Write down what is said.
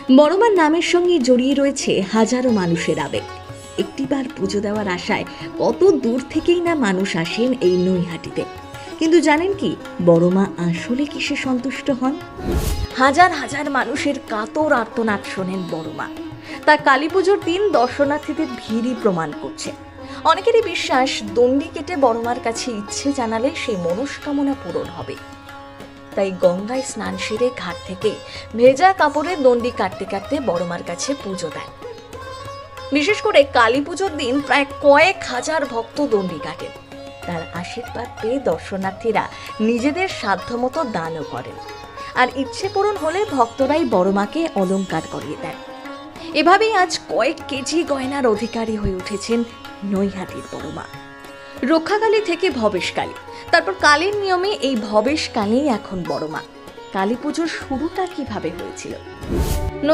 বড়মার নামের সঙ্গে জড়িয়ে রয়েছে হাজারো মানুষের আবেগ। একটিবার পুজো দেওয়ার আশায় কত দূর থেকেই না মানুষ আসেন এই নৈহাটিতে। কিন্তু জানেন কি, বড়মা আসলে কিসে সন্তুষ্ট হন? হাজার হাজার মানুষের কাতর আর্তনাদ শোনেন বড়মা। তা কালী পুজোর দিন দর্শনার্থীদের ভিড়ই প্রমাণ করছে। অনেকেরই বিশ্বাস, দণ্ডি কেটে বড়মার কাছে ইচ্ছে জানালে সেই মনস্কামনা পূরণ হবে। তাই গঙ্গায় স্নান সেরে ঘাট থেকে ভেজা কাপড়ে দণ্ডি কাটতে কাটতে বড়মার কাছে পুজো দেন। বিশেষ করে কালী পুজোর দিন প্রায় কয়েক হাজার ভক্ত দণ্ডি কাটেন। তার আশীর্বাদ পেয়ে দর্শনার্থীরা নিজেদের সাধ্যমতো দানও করেন, আর ইচ্ছে পূরণ হলে ভক্তরাই বড়মাকে অলংকার করিয়ে দেন। এভাবেই আজ কয়েক কেজি গয়নার অধিকারী হয়ে উঠেছেন নৈহাটির বড়মা। রক্ষাকালী থেকে ভবেশকালী, তারপর কালীর নিয়মে এই ভবেশকালী এখন বড়মা। কালী পুজোর শুরুটা কিভাবে হয়েছিল?